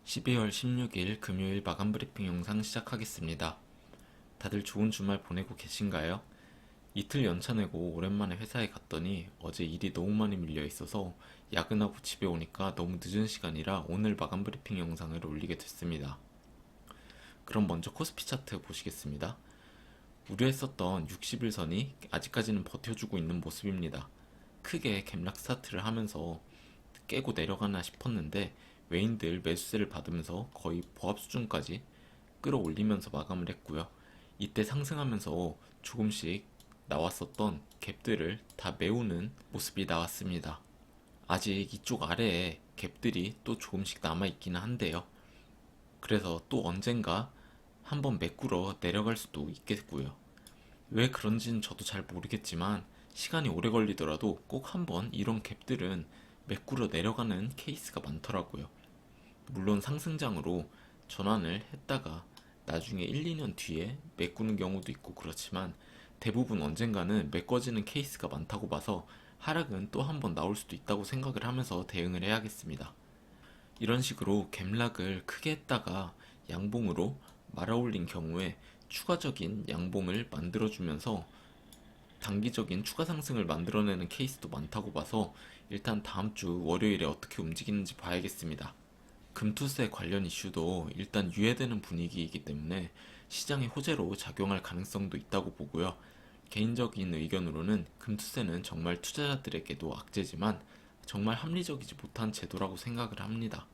12월 16일 금요일 마감 브리핑 영상 시작하겠습니다. 다들 좋은 주말 보내고 계신가요? 이틀 연차 내고 오랜만에 회사에 갔더니 어제 일이 너무 많이 밀려 있어서 야근하고 집에 오니까 너무 늦은 시간이라 오늘 마감 브리핑 영상을 올리게 됐습니다. 그럼 먼저 코스피 차트 보시겠습니다. 우려했었던 60일선이 아직까지는 버텨주고 있는 모습입니다. 크게 갭락 스타트를 하면서 깨고 내려가나 싶었는데 외인들 매수세를 받으면서 거의 보합 수준까지 끌어올리면서 마감을 했고요. 이때 상승하면서 조금씩 나왔었던 갭들을 다 메우는 모습이 나왔습니다. 아직 이쪽 아래에 갭들이 또 조금씩 남아있기는 한데요. 그래서 또 언젠가 한번 메꾸러 내려갈 수도 있겠고요. 왜 그런지는 저도 잘 모르겠지만 시간이 오래 걸리더라도 꼭 한번 이런 갭들은 메꾸러 내려가는 케이스가 많더라고요. 물론 상승장으로 전환을 했다가 나중에 1, 2년 뒤에 메꾸는 경우도 있고 그렇지만 대부분 언젠가는 메꿔지는 케이스가 많다고 봐서 하락은 또 한번 나올 수도 있다고 생각을 하면서 대응을 해야겠습니다. 이런 식으로 갭락을 크게 했다가 양봉으로 말아올린 경우에 추가적인 양봉을 만들어주면서 단기적인 추가 상승을 만들어내는 케이스도 많다고 봐서 일단 다음 주 월요일에 어떻게 움직이는지 봐야겠습니다. 금투세 관련 이슈도 일단 유예되는 분위기이기 때문에 시장의 호재로 작용할 가능성도 있다고 보고요. 개인적인 의견으로는 금투세는 정말 투자자들에게도 악재지만 정말 합리적이지 못한 제도라고 생각을 합니다.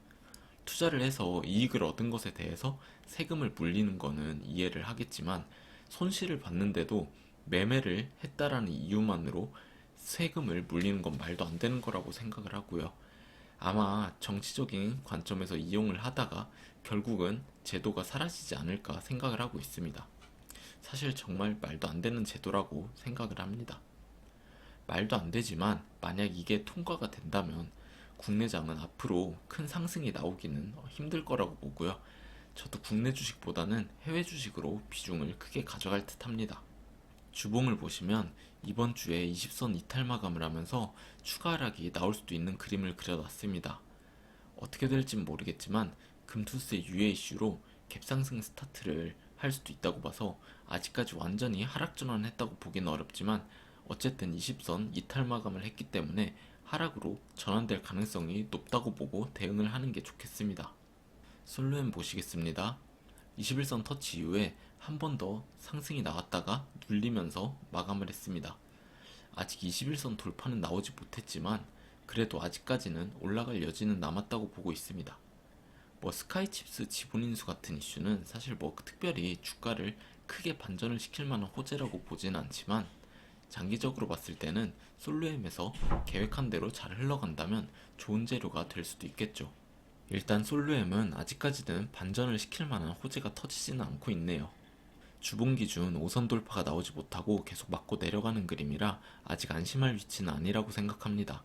투자를 해서 이익을 얻은 것에 대해서 세금을 물리는 거는 이해를 하겠지만 손실을 봤는데도 매매를 했다라는 이유만으로 세금을 물리는 건 말도 안 되는 거라고 생각을 하고요. 아마 정치적인 관점에서 이용을 하다가 결국은 제도가 사라지지 않을까 생각을 하고 있습니다. 사실 정말 말도 안 되는 제도라고 생각을 합니다. 말도 안 되지만 만약 이게 통과가 된다면 국내장은 앞으로 큰 상승이 나오기는 힘들 거라고 보고요. 저도 국내 주식보다는 해외 주식으로 비중을 크게 가져갈 듯 합니다. 주봉을 보시면 이번 주에 20선 이탈 마감을 하면서 추가 하락이 나올 수도 있는 그림을 그려놨습니다. 어떻게 될진 모르겠지만 금투세 유예 이슈로 갭상승 스타트를 할 수도 있다고 봐서 아직까지 완전히 하락 전환했다고 보기는 어렵지만 어쨌든 20선 이탈 마감을 했기 때문에 하락으로 전환될 가능성이 높다고 보고 대응을 하는 게 좋겠습니다. 솔루엔 보시겠습니다. 21선 터치 이후에 한 번 더 상승이 나왔다가 눌리면서 마감을 했습니다. 아직 21선 돌파는 나오지 못했지만 그래도 아직까지는 올라갈 여지는 남았다고 보고 있습니다. 스카이칩스 지분인수 같은 이슈는 사실 특별히 주가를 크게 반전을 시킬 만한 호재라고 보진 않지만 장기적으로 봤을 때는 솔루엠에서 계획한 대로 잘 흘러간다면 좋은 재료가 될 수도 있겠죠. 일단 솔루엠은 아직까지는 반전을 시킬 만한 호재가 터지지는 않고 있네요. 주봉 기준 5선 돌파가 나오지 못하고 계속 맞고 내려가는 그림이라 아직 안심할 위치는 아니라고 생각합니다.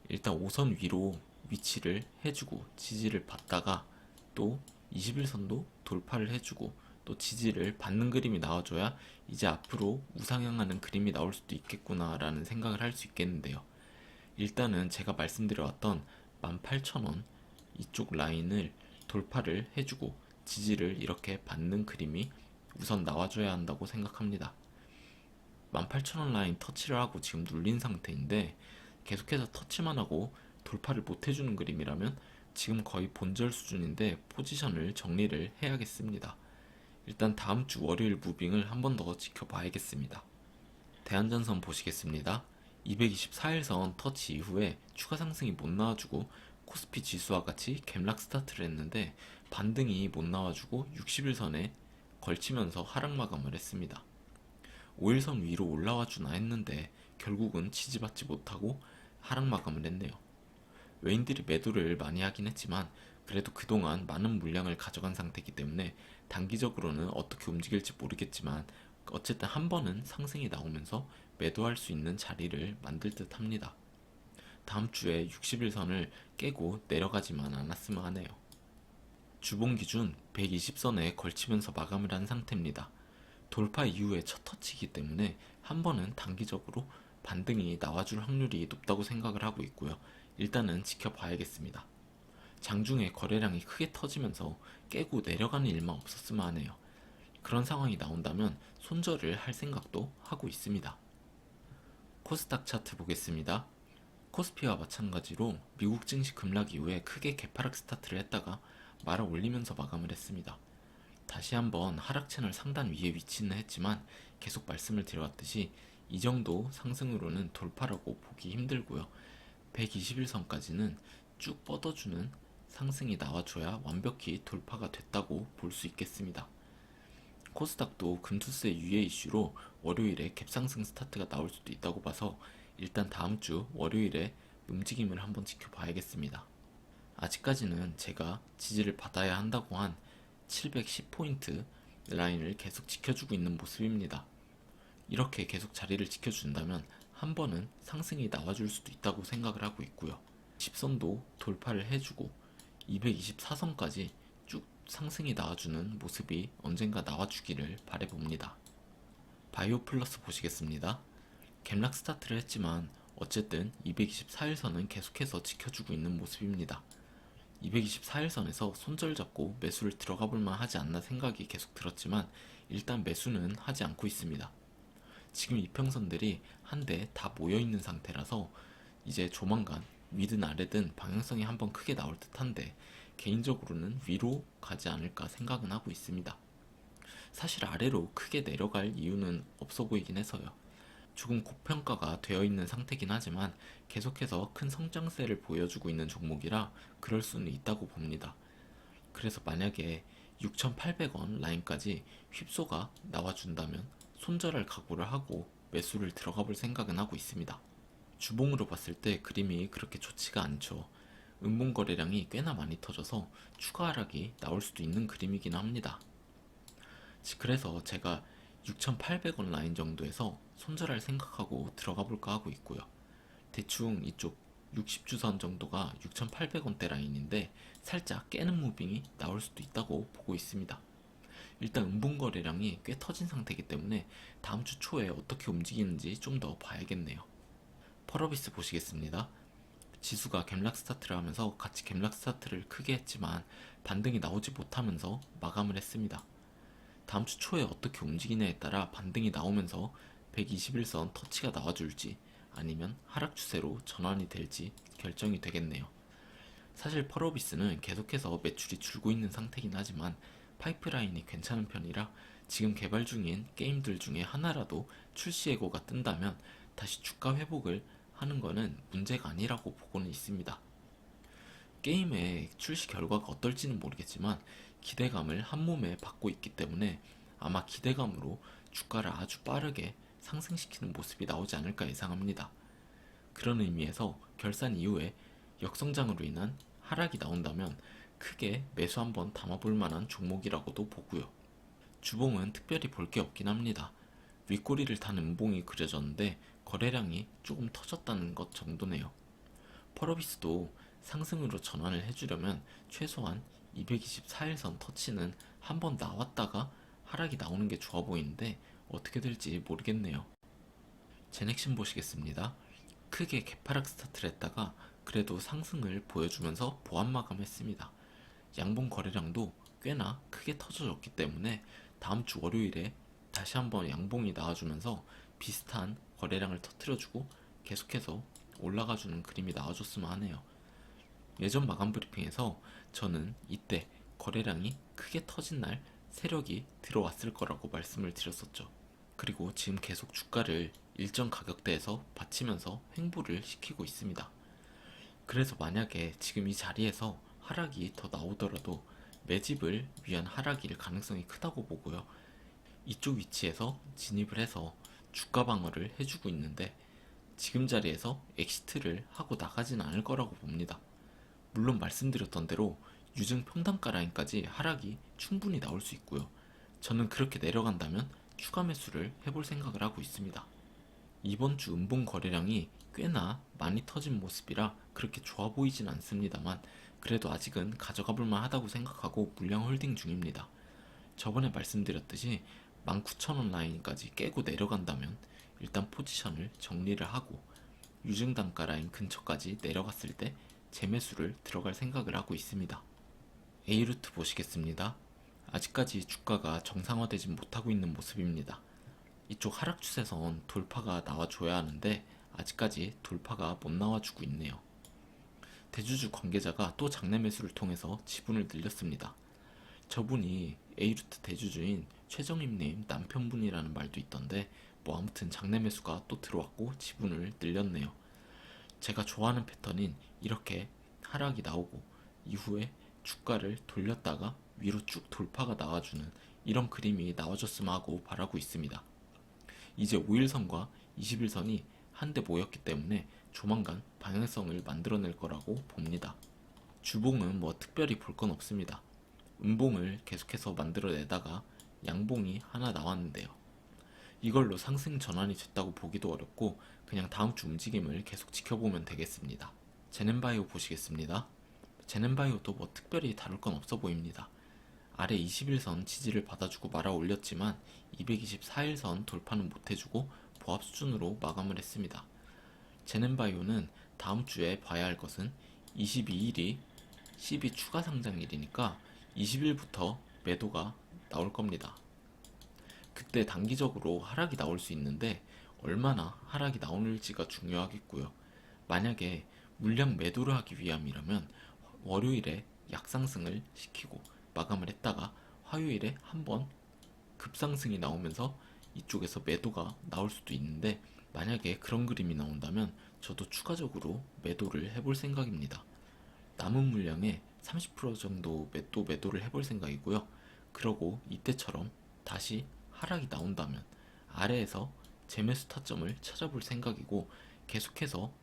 일단 5선 위로 위치를 해주고 지지를 받다가 또 21선도 돌파를 해주고 또 지지를 받는 그림이 나와줘야 이제 앞으로 우상향하는 그림이 나올 수도 있겠구나 라는 생각을 할 수 있겠는데요. 일단은 제가 말씀드려왔던 18,000원 이쪽 라인을 돌파를 해주고 지지를 이렇게 받는 그림이 우선 나와줘야 한다고 생각합니다. 18,000원 라인 터치를 하고 지금 눌린 상태인데 계속해서 터치만 하고 돌파를 못 해주는 그림이라면 지금 거의 본절 수준인데 포지션을 정리를 해야겠습니다. 일단 다음 주 월요일 무빙을 한 번 더 지켜봐야겠습니다. 대한전선 보시겠습니다. 224일선 터치 이후에 추가 상승이 못 나와주고 코스피 지수와 같이 갭락 스타트를 했는데 반등이 못 나와주고 60일선에 걸치면서 하락 마감을 했습니다. 5일선 위로 올라와 주나 했는데 결국은 지지받지 못하고 하락 마감을 했네요. 외인들이 매도를 많이 하긴 했지만 그래도 그동안 많은 물량을 가져간 상태이기 때문에 단기적으로는 어떻게 움직일지 모르겠지만 어쨌든 한 번은 상승이 나오면서 매도할 수 있는 자리를 만들 듯 합니다. 다음 주에 60일선을 깨고 내려가지만 않았으면 하네요. 주봉 기준 120선에 걸치면서 마감을 한 상태입니다. 돌파 이후에 첫 터치이기 때문에 한 번은 단기적으로 반등이 나와줄 확률이 높다고 생각을 하고 있고요. 일단은 지켜봐야겠습니다. 장중에 거래량이 크게 터지면서 깨고 내려가는 일만 없었으면 하네요. 그런 상황이 나온다면 손절을 할 생각도 하고 있습니다. 코스닥 차트 보겠습니다. 코스피와 마찬가지로 미국 증시 급락 이후에 크게 개파락 스타트를 했다가 말아 올리면서 마감을 했습니다. 다시 한번 하락 채널 상단 위에 위치는 했지만 계속 말씀을 드려왔듯이 이 정도 상승으로는 돌파라고 보기 힘들고요. 121선까지는 쭉 뻗어주는 상승이 나와줘야 완벽히 돌파가 됐다고 볼 수 있겠습니다. 코스닥도 금투세 유예 이슈로 월요일에 갭상승 스타트가 나올 수도 있다고 봐서 일단 다음 주 월요일에 움직임을 한번 지켜봐야겠습니다. 아직까지는 제가 지지를 받아야 한다고 한 710포인트 라인을 계속 지켜주고 있는 모습입니다. 이렇게 계속 자리를 지켜준다면 한 번은 상승이 나와줄 수도 있다고 생각을 하고 있고요. 10선도 돌파를 해주고 224선까지 쭉 상승이 나와주는 모습이 언젠가 나와주기를 바라봅니다. 바이오 플러스 보시겠습니다. 갭락 스타트를 했지만 어쨌든 224일선은 계속해서 지켜주고 있는 모습입니다. 224일선에서 손절 잡고 매수를 들어가 볼만 하지 않나 생각이 계속 들었지만 일단 매수는 하지 않고 있습니다. 지금 이평선들이 한데 다 모여있는 상태라서 이제 조만간 위든 아래든 방향성이 한번 크게 나올 듯한데 개인적으로는 위로 가지 않을까 생각은 하고 있습니다. 사실 아래로 크게 내려갈 이유는 없어 보이긴 해서요. 조금 고평가가 되어 있는 상태긴 하지만 계속해서 큰 성장세를 보여주고 있는 종목이라 그럴 수는 있다고 봅니다. 그래서 만약에 6,800원 라인까지 휩소가 나와준다면 손절할 각오를 하고 매수를 들어가 볼 생각은 하고 있습니다. 주봉으로 봤을 때 그림이 그렇게 좋지가 않죠. 음봉 거래량이 꽤나 많이 터져서 추가 하락이 나올 수도 있는 그림이긴 합니다. 그래서 제가 6,800원 라인 정도에서 손절할 생각하고 들어가 볼까 하고 있고요. 대충 이쪽 60주선 정도가 6,800원대 라인인데 살짝 깨는 무빙이 나올 수도 있다고 보고 있습니다. 일단 음봉 거래량이 꽤 터진 상태이기 때문에 다음 주 초에 어떻게 움직이는지 좀 더 봐야겠네요. 펄어비스 보시겠습니다. 지수가 갭락 스타트를 하면서 같이 갭락 스타트를 크게 했지만 반등이 나오지 못하면서 마감을 했습니다. 다음 주 초에 어떻게 움직이냐에 따라 반등이 나오면서 121선 터치가 나와줄지 아니면 하락 추세로 전환이 될지 결정이 되겠네요. 사실 펄어비스는 계속해서 매출이 줄고 있는 상태긴 하지만 파이프라인이 괜찮은 편이라 지금 개발 중인 게임들 중에 하나라도 출시 예고가 뜬다면 다시 주가 회복을 하는 거는 문제가 아니라고 보고는 있습니다. 게임의 출시 결과가 어떨지는 모르겠지만 기대감을 한 몸에 받고 있기 때문에 아마 기대감으로 주가를 아주 빠르게 상승시키는 모습이 나오지 않을까 예상합니다. 그런 의미에서 결산 이후에 역성장으로 인한 하락이 나온다면 크게 매수 한번 담아볼 만한 종목이라고도 보고요. 주봉은 특별히 볼 게 없긴 합니다. 윗꼬리를 탄 음봉이 그려졌는데 거래량이 조금 터졌다는 것 정도네요. 펄어비스도 상승으로 전환을 해주려면 최소한 224일선 터치는 한번 나왔다가 하락이 나오는 게 좋아 보이는데 어떻게 될지 모르겠네요. 제넥신 보시겠습니다. 크게 개파락 스타트를 했다가 그래도 상승을 보여주면서 보합 마감했습니다. 양봉 거래량도 꽤나 크게 터져졌기 때문에 다음 주 월요일에 다시 한번 양봉이 나와주면서 비슷한 거래량을 터뜨려주고 계속해서 올라가주는 그림이 나와줬으면 하네요. 예전 마감 브리핑에서 저는 이때 거래량이 크게 터진 날 세력이 들어왔을 거라고 말씀을 드렸었죠. 그리고 지금 계속 주가를 일정 가격대에서 받치면서 횡보를 시키고 있습니다. 그래서 만약에 지금 이 자리에서 하락이 더 나오더라도 매집을 위한 하락일 가능성이 크다고 보고요. 이쪽 위치에서 진입을 해서 주가 방어를 해주고 있는데 지금 자리에서 엑시트를 하고 나가지는 않을 거라고 봅니다. 물론 말씀드렸던 대로 유증 평단가 라인까지 하락이 충분히 나올 수 있고요. 저는 그렇게 내려간다면 추가 매수를 해볼 생각을 하고 있습니다. 이번 주 음봉 거래량이 꽤나 많이 터진 모습이라 그렇게 좋아 보이진 않습니다만 그래도 아직은 가져가 볼만 하다고 생각하고 물량 홀딩 중입니다. 저번에 말씀드렸듯이 19,000원 라인까지 깨고 내려간다면 일단 포지션을 정리를 하고 유증 단가 라인 근처까지 내려갔을 때 재매수를 들어갈 생각을 하고 있습니다. A루트 보시겠습니다. 아직까지 주가가 정상화되지 못하고 있는 모습입니다. 이쪽 하락 추세선 돌파가 나와줘야 하는데 아직까지 돌파가 못 나와주고 있네요. 대주주 관계자가 또 장내 매수를 통해서 지분을 늘렸습니다. 저분이 A루트 대주주인 최정임님 남편분이라는 말도 있던데 뭐 아무튼 장내 매수가 또 들어왔고 지분을 늘렸네요. 제가 좋아하는 패턴인 이렇게 하락이 나오고 이후에 주가를 돌렸다가 위로 쭉 돌파가 나와주는 이런 그림이 나와줬으면 하고 바라고 있습니다. 이제 5일선과 20일선이 한데 모였기 때문에 조만간 방향성을 만들어낼 거라고 봅니다. 주봉은 뭐 특별히 볼 건 없습니다. 음봉을 계속해서 만들어내다가 양봉이 하나 나왔는데요. 이걸로 상승 전환이 됐다고 보기도 어렵고 그냥 다음 주 움직임을 계속 지켜보면 되겠습니다. 제넨바이오 보시겠습니다. 제넨바이오도 뭐 특별히 다룰 건 없어 보입니다. 아래 21선 지지를 받아주고 말아 올렸지만 224일선 돌파는 못해주고 보합 수준으로 마감을 했습니다. 제넨바이오는 다음 주에 봐야 할 것은 22일이 12 추가 상장일이니까 20일부터 매도가 나올 겁니다. 그때 단기적으로 하락이 나올 수 있는데 얼마나 하락이 나올지가 중요하겠고요. 만약에 물량 매도를 하기 위함이라면 월요일에 약상승을 시키고 마감을 했다가 화요일에 한번 급상승이 나오면서 이쪽에서 매도가 나올 수도 있는데 만약에 그런 그림이 나온다면 저도 추가적으로 매도를 해볼 생각입니다. 남은 물량의 30% 정도 매도를 해볼 생각이고요. 그러고 이때처럼 다시 하락이 나온다면 아래에서 재매수 타점을 찾아볼 생각이고 계속해서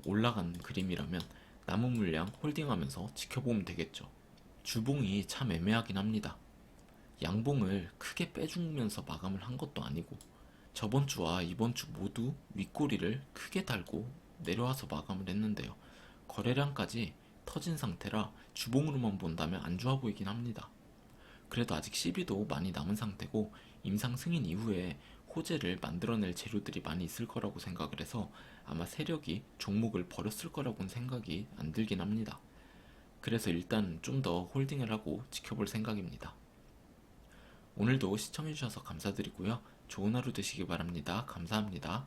올라가는 그림이라면 남은 물량 홀딩하면서 지켜보면 되겠죠. 주봉이 참 애매하긴 합니다. 양봉을 크게 빼주면서 마감을 한 것도 아니고 저번 주와 이번 주 모두 윗꼬리를 크게 달고 내려와서 마감을 했는데요. 거래량까지 터진 상태라 주봉으로만 본다면 안 좋아 보이긴 합니다. 그래도 아직 시비도 많이 남은 상태고 임상 승인 이후에 호재를 만들어낼 재료들이 많이 있을 거라고 생각을 해서 아마 세력이 종목을 버렸을 거라고는 생각이 안 들긴 합니다. 그래서 일단 좀 더 홀딩을 하고 지켜볼 생각입니다. 오늘도 시청해주셔서 감사드리고요. 좋은 하루 되시기 바랍니다. 감사합니다.